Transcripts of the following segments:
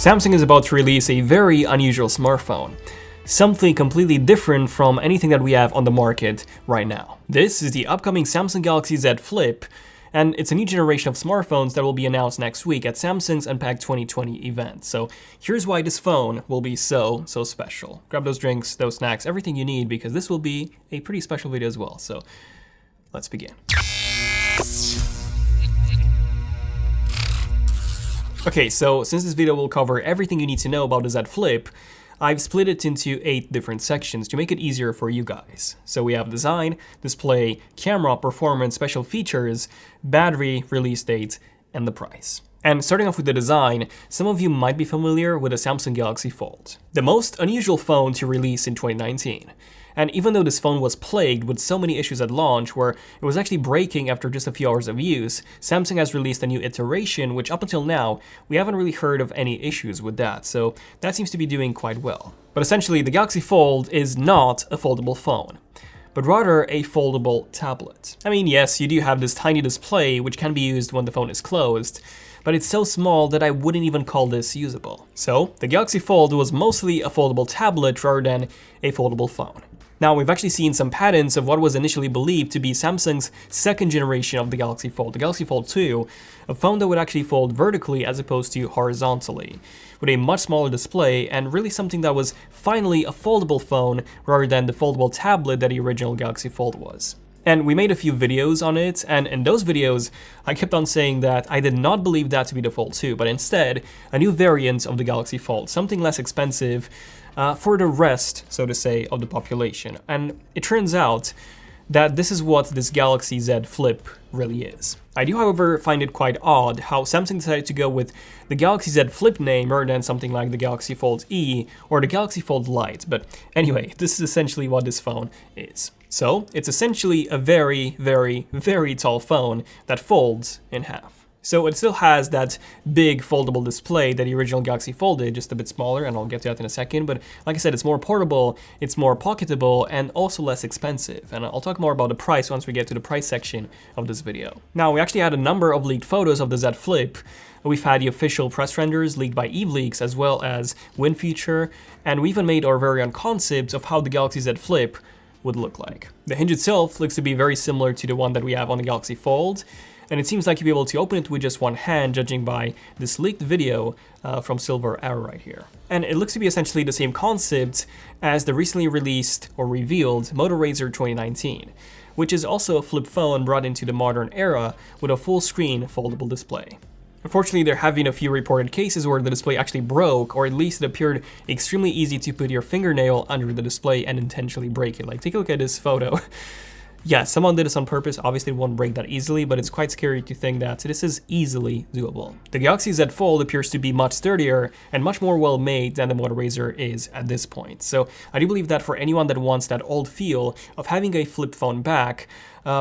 Samsung is about to release a very unusual smartphone. Something completely different from anything that we have on the market right now. This is the upcoming Samsung Galaxy Z Flip, and it's a new generation of smartphones that will be announced next week at Samsung's Unpacked 2020 event. So here's why this phone will be so special. Grab those drinks, those snacks, everything you need, because this will be a pretty special video as well. So let's begin. Okay, so since this video will cover everything you need to know about the Z Flip, I've split it into 8 different sections to make it easier for you guys. So we have design, display, camera, performance, special features, battery, release date, and the price. And starting off with the design, some of you might be familiar with the Samsung Galaxy Fold, the most unusual phone to release in 2019. And even though this phone was plagued with so many issues at launch where it was actually breaking after just a few hours of use, Samsung has released a new iteration which up until now, we haven't really heard of any issues with that, so that seems to be doing quite well. But essentially, the Galaxy Fold is not a foldable phone, but rather a foldable tablet. I mean, yes, you do have this tiny display which can be used when the phone is closed, but it's so small that I wouldn't even call this usable. So, the Galaxy Fold was mostly a foldable tablet rather than a foldable phone. Now, we've actually seen some patents of what was initially believed to be Samsung's second generation of the Galaxy Fold, the Galaxy Fold 2, a phone that would actually fold vertically as opposed to horizontally, with a much smaller display and really something that was finally a foldable phone rather than the foldable tablet that the original Galaxy Fold was. And we made a few videos on it, and in those videos, I kept on saying that I did not believe that to be the Fold 2, but instead, a new variant of the Galaxy Fold, something less expensive, for the rest, so to say, of the population. And it turns out that this is what this Galaxy Z Flip really is. I do, however, find it quite odd how Samsung decided to go with the Galaxy Z Flip name rather than something like the Galaxy Fold E or the Galaxy Fold Lite. But anyway, this is essentially what this phone is. So, it's essentially a very tall phone that folds in half. So it still has that big foldable display that the original Galaxy Fold did, just a bit smaller, and I'll get to that in a second, but like I said, it's more portable, it's more pocketable, and also less expensive, and I'll talk more about the price once we get to the price section of this video. Now, we actually had a number of leaked photos of the Z Flip. We've had the official press renders leaked by Eve Leaks, as well as WinFuture, and we even made our very own concepts of how the Galaxy Z Flip would look like. The hinge itself looks to be very similar to the one that we have on the Galaxy Fold, and it seems like you'll be able to open it with just one hand, judging by this leaked video from Silver Arrow right here. And it looks to be essentially the same concept as the recently released or revealed Moto Razr 2019, which is also a flip phone brought into the modern era with a full screen foldable display. Unfortunately, there have been a few reported cases where the display actually broke, or at least it appeared extremely easy to put your fingernail under the display and intentionally break it. Like, take a look at this photo. Yeah, someone did this on purpose. Obviously it won't break that easily, but it's quite scary to think that this is easily doable. The Galaxy Z Fold appears to be much sturdier and much more well made than the Moto Razr is at this point. So I do believe that for anyone that wants that old feel of having a flip phone back,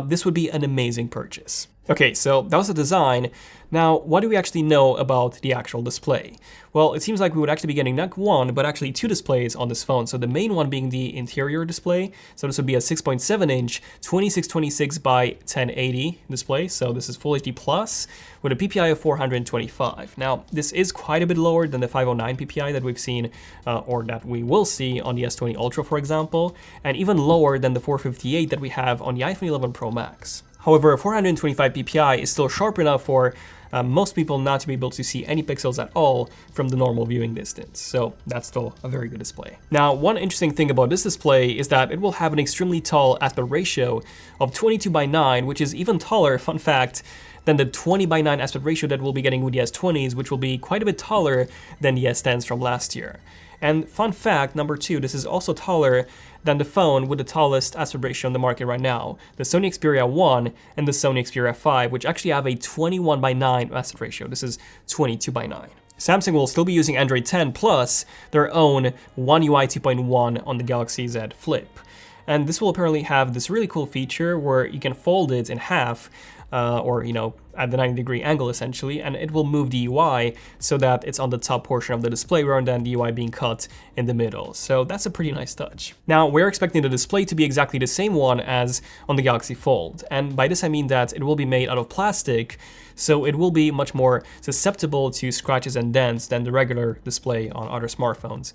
this would be an amazing purchase. Okay, so that was the design. Now, what do we actually know about the actual display? Well, it seems like we would actually be getting not one, but actually 2 displays on this phone. So the main one being the interior display. So this would be a 6.7-inch 2626 by 1080 display. So this is Full HD Plus with a PPI of 425. Now, this is quite a bit lower than the 509 PPI that we've seen, or that we will see on the S20 Ultra, for example, and even lower than the 458 that we have on the iPhone 11 Pro Max. However, a 425 ppi is still sharp enough for most people not to be able to see any pixels at all from the normal viewing distance, so that's still a very good display. Now, one interesting thing about this display is that it will have an extremely tall aspect ratio of 22:9, which is even taller, fun fact, than the 20:9 aspect ratio that we'll be getting with the S20s, which will be quite a bit taller than the S10s from last year. And fun fact number 2, this is also taller than the phone with the tallest aspect ratio on the market right now, the Sony Xperia 1 and the Sony Xperia 5, which actually have a 21:9 aspect ratio. This is 22:9. Samsung will still be using Android 10 plus their own One UI 2.1 on the Galaxy Z Flip. And this will apparently have this really cool feature where you can fold it in half, or at the 90-degree angle essentially, and it will move the UI so that it's on the top portion of the display rather than the UI being cut in the middle. So that's a pretty nice touch. Now we're expecting the display to be exactly the same one as on the Galaxy Fold, and by this I mean that it will be made out of plastic, so it will be much more susceptible to scratches and dents than the regular display on other smartphones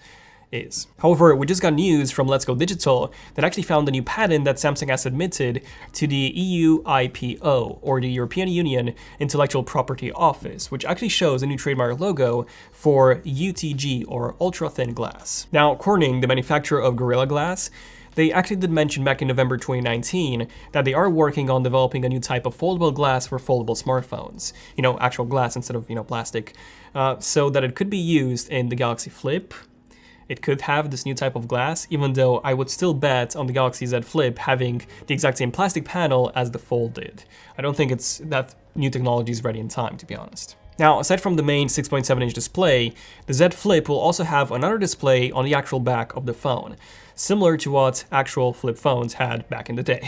is. However, we just got news from Let's Go Digital that actually found a new patent that Samsung has submitted to the EU IPO, or the European Union Intellectual Property Office, which actually shows a new trademark logo for UTG, or ultra thin glass. Now, Corning, the manufacturer of Gorilla Glass, they actually did mention back in November 2019 that they are working on developing a new type of foldable glass for foldable smartphones. Actual glass instead of, plastic, so that it could be used in the Galaxy Flip. It could have this new type of glass, even though I would still bet on the Galaxy Z Flip having the exact same plastic panel as the Fold did. I don't think that new technology is ready in time, to be honest. Now, aside from the main 6.7-inch display, the Z Flip will also have another display on the actual back of the phone, similar to what actual flip phones had back in the day.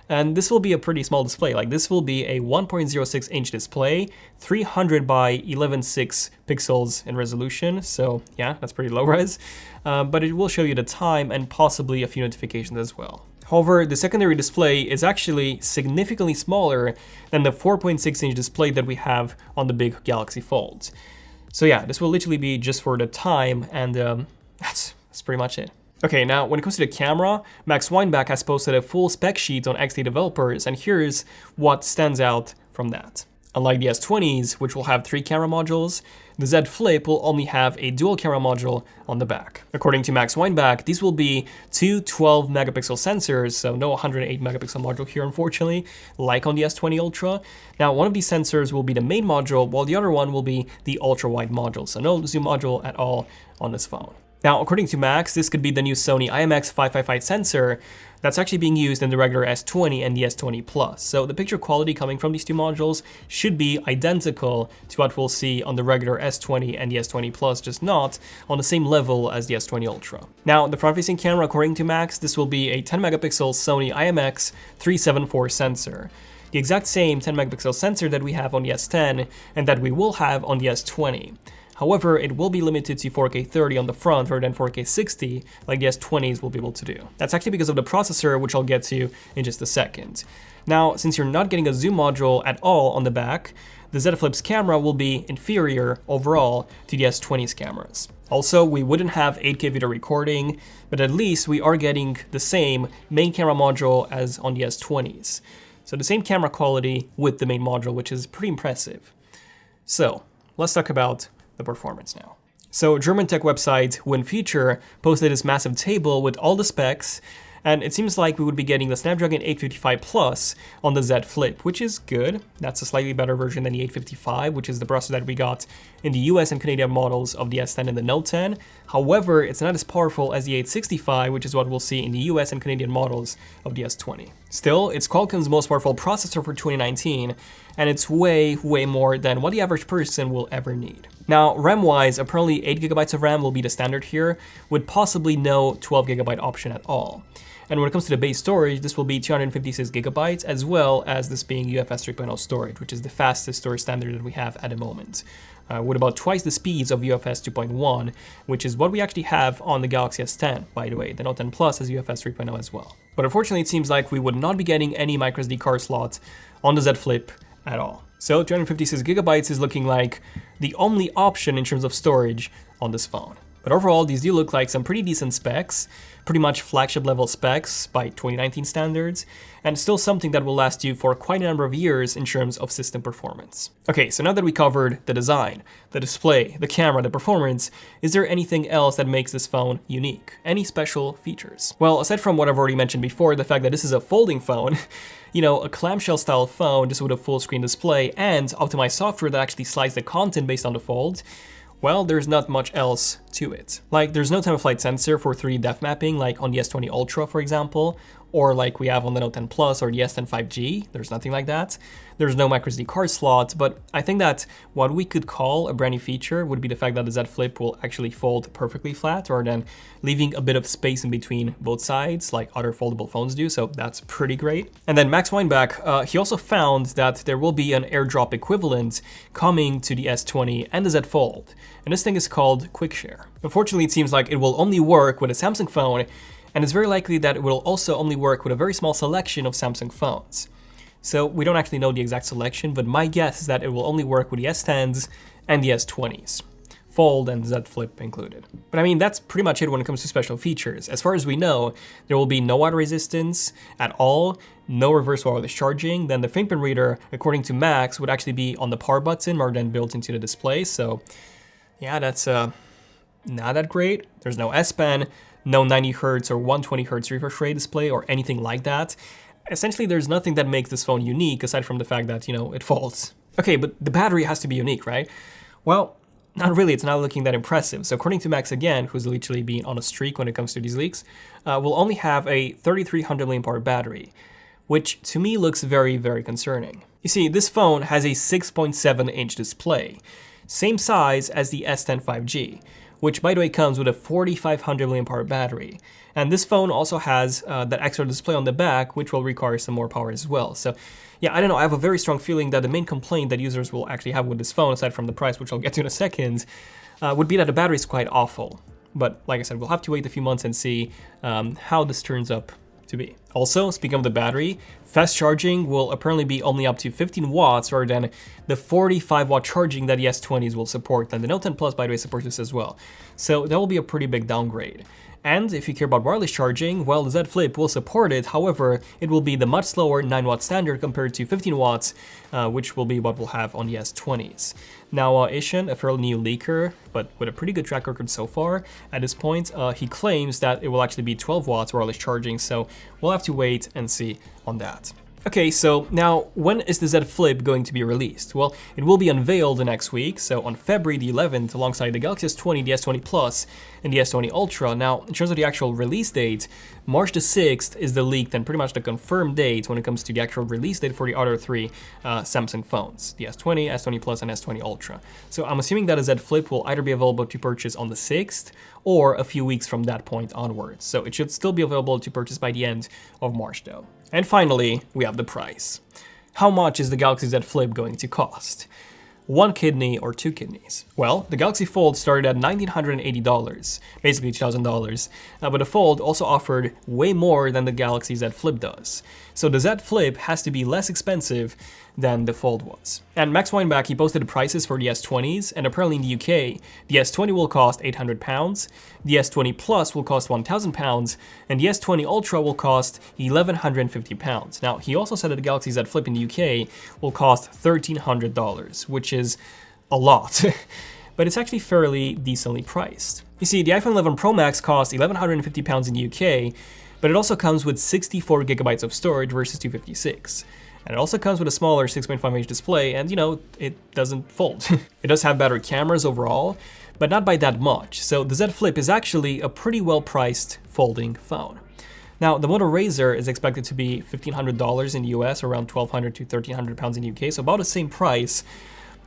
And this will be a pretty small display. Like, this will be a 1.06-inch display, 300 by 11.6 pixels in resolution. So yeah, that's pretty low res, but it will show you the time and possibly a few notifications as well. However, the secondary display is actually significantly smaller than the 4.6-inch display that we have on the big Galaxy Folds. So yeah, this will literally be just for the time, and that's pretty much it. Okay, now when it comes to the camera, Max Weinbach has posted a full spec sheet on XD developers, and here's what stands out from that. Unlike the S20s, which will have 3 camera modules, the Z Flip will only have a dual camera module on the back. According to Max Weinbach, these will be 2 12-megapixel sensors, so no 108-megapixel module here, unfortunately, like on the S20 Ultra. Now, one of these sensors will be the main module, while the other one will be the ultra-wide module, so no zoom module at all on this phone. Now, according to Max, this could be the new Sony IMX555 sensor that's actually being used in the regular S20 and the S20 Plus. So the picture quality coming from these two modules should be identical to what we'll see on the regular S20 and the S20 Plus, just not on the same level as the S20 Ultra. Now, the front-facing camera, according to Max, this will be a 10-megapixel Sony IMX374 sensor. The exact same 10-megapixel sensor that we have on the S10 and that we will have on the S20. However, it will be limited to 4K 30 on the front rather than 4K 60 like the S20s will be able to do. That's actually because of the processor, which I'll get to in just a second. Now, since you're not getting a zoom module at all on the back, the Z Flip's camera will be inferior overall to the S20's cameras. Also, we wouldn't have 8K video recording, but at least we are getting the same main camera module as on the S20s. So the same camera quality with the main module, which is pretty impressive. So let's talk about the performance now. So German tech website WinFuture posted this massive table with all the specs, and it seems like we would be getting the Snapdragon 855 Plus on the Z Flip, which is good. That's a slightly better version than the 855, which is the processor that we got in the US and Canadian models of the S10 and the Note 10. However, it's not as powerful as the 865, which is what we'll see in the US and Canadian models of the S20. Still, it's Qualcomm's most powerful processor for 2019, and it's way more than what the average person will ever need. Now, RAM-wise, apparently 8GB of RAM will be the standard here, with possibly no 12GB option at all. And when it comes to the base storage, this will be 256GB, as well as this being UFS 3.0 storage, which is the fastest storage standard that we have at the moment, with about twice the speeds of UFS 2.1, which is what we actually have on the Galaxy S10, by the way. The Note 10 Plus has UFS 3.0 as well. But unfortunately, it seems like we would not be getting any microSD card slots on the Z Flip at all. So 256GB is looking like the only option in terms of storage on this phone. But overall, these do look like some pretty decent specs, pretty much flagship level specs by 2019 standards, and still something that will last you for quite a number of years in terms of system performance. Okay, so now that we covered the design, the display, the camera, the performance, is there anything else that makes this phone unique? Any special features? Well, aside from what I've already mentioned before, the fact that this is a folding phone, a clamshell style phone just with a full screen display and optimized software that actually slides the content based on the fold, well, there's not much else to it. Like, there's no time-of-flight sensor for 3D depth mapping like on the S20 Ultra, for example, or like we have on the Note 10 Plus or the S10 5G. There's nothing like that. There's no microSD card slot, but I think that what we could call a brand new feature would be the fact that the Z Flip will actually fold perfectly flat, or then leaving a bit of space in between both sides like other foldable phones do, so that's pretty great. And then Max Weinbach, he also found that there will be an AirDrop equivalent coming to the S20 and the Z Fold, and this thing is called QuickShare. Unfortunately, it seems like it will only work with a Samsung phone, and it's very likely that it will also only work with a very small selection of Samsung phones. So we don't actually know the exact selection, but my guess is that it will only work with the S10s and the S20s, Fold and Z Flip included. But I mean, that's pretty much it when it comes to special features. As far as we know, there will be no water resistance at all, no reverse wireless charging. Then the fingerprint reader, according to Max, would actually be on the power button rather than built into the display. So yeah, that's not that great. There's no S Pen, no 90 Hz or 120 Hz refresh rate display or anything like that. Essentially, there's nothing that makes this phone unique aside from the fact that, it folds. Okay, but the battery has to be unique, right? Well, not really, it's not looking that impressive. So according to Max again, who's literally been on a streak when it comes to these leaks, we'll only have a 3300 mAh battery, which to me looks very, very concerning. You see, this phone has a 6.7-inch display, same size as the S10 5G, which by the way comes with a 4500 mAh battery. And this phone also has that extra display on the back, which will require some more power as well. So yeah, I don't know, I have a very strong feeling that the main complaint that users will actually have with this phone, aside from the price, which I'll get to in a second, would be that the battery is quite awful. But like I said, we'll have to wait a few months and see how this turns up to be. Also, speaking of the battery, fast charging will apparently be only up to 15 watts rather than the 45 watt charging that the S20s will support, and the Note 10 Plus, by the way, supports this as well. So that will be a pretty big downgrade. And if you care about wireless charging, well, the Z Flip will support it. However, it will be the much slower 9 watt standard compared to 15 watts, which will be what we'll have on the S20s. Now, Ishan, a fairly new leaker, but with a pretty good track record so far at this point, he claims that it will actually be 12 watts wireless charging, so we'll have to wait and see on that. Okay, so now when is the Z Flip going to be released? Well, it will be unveiled next week, so on February the 11th, alongside the Galaxy S20, the S20 Plus, and the S20 Ultra. Now, in terms of the actual release date, March the 6th is the leaked and pretty much the confirmed date when it comes to the actual release date for the other three Samsung phones, the S20, S20 Plus, and S20 Ultra. So I'm assuming that a Z Flip will either be available to purchase on the 6th or a few weeks from that point onwards. So it should still be available to purchase by the end of March though. And finally, we have the price. How much is the Galaxy Z Flip going to cost? 1 kidney or 2 kidneys? Well, the Galaxy Fold started at $1,980, basically $2,000, but the Fold also offered way more than the Galaxy Z Flip does. So the Z Flip has to be less expensive than the Fold was. And Max Weinbach, he posted the prices for the S20s, and apparently in the UK, the S20 will cost £800, the S20 Plus will cost £1,000, and the S20 Ultra will cost £1,150. Now, he also said that the Galaxy Z Flip in the UK will cost $1,300, which is a lot, but it's actually fairly decently priced. You see, the iPhone 11 Pro Max costs £1,150 in the UK, but it also comes with 64 gigabytes of storage versus 256. And it also comes with a smaller 6.5-inch display, and it doesn't fold. It does have better cameras overall, but not by that much. So the Z Flip is actually a pretty well-priced folding phone. Now, the Moto Razr is expected to be $1,500 in the US, around £1,200 to £1,300 in the UK, so about the same price.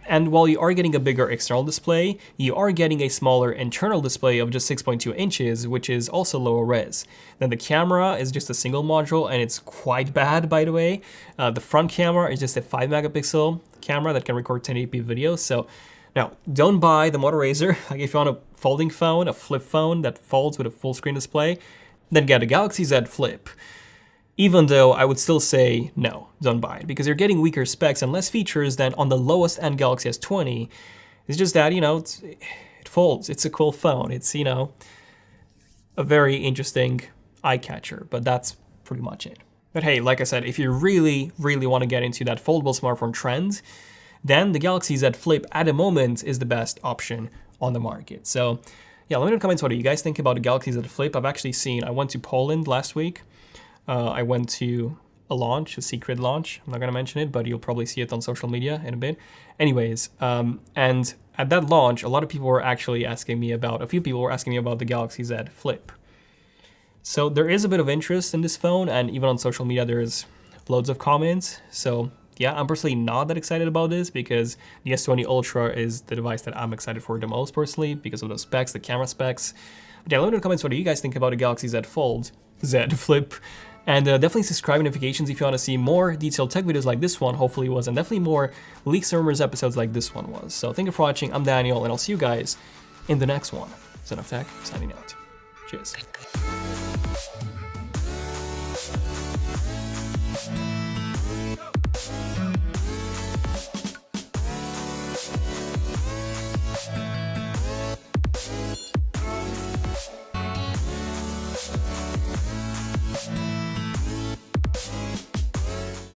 And while you are getting a bigger external display, you are getting a smaller internal display of just 6.2 inches, which is also lower res. Then the camera is just a single module, and it's quite bad, by the way. The front camera is just a 5 megapixel camera that can record 1080p video. So now, don't buy the Moto Razr. Like if you want a folding phone, a flip phone that folds with a full screen display, then get a Galaxy Z Flip. Even though I would still say no, don't buy it, because you're getting weaker specs and less features than on the lowest end Galaxy S20. It's just that, it folds. It's a cool phone. It's, a very interesting eye catcher, but that's pretty much it. But hey, like I said, if you really, really want to get into that foldable smartphone trend, then the Galaxy Z Flip at the moment is the best option on the market. So yeah, let me know in the comments what do you guys think about the Galaxy Z Flip. I went to Poland last week. I went to a secret launch. I'm not going to mention it, but you'll probably see it on social media in a bit. Anyways, and at that launch, a few people were asking me about the Galaxy Z Flip. So there is a bit of interest in this phone, and even on social media there's loads of comments. So yeah, I'm personally not that excited about this because the S20 Ultra is the device that I'm excited for the most personally because of the specs, the camera specs. But yeah, let me know in the comments what do you guys think about the Galaxy Z Fold, Z Flip. And definitely subscribe notifications if you want to see more detailed tech videos like this one, hopefully was, and definitely more leaks and rumors episodes like this one was. So thank you for watching, I'm Daniel, and I'll see you guys in the next one. ZONEofTECH, signing out. Cheers.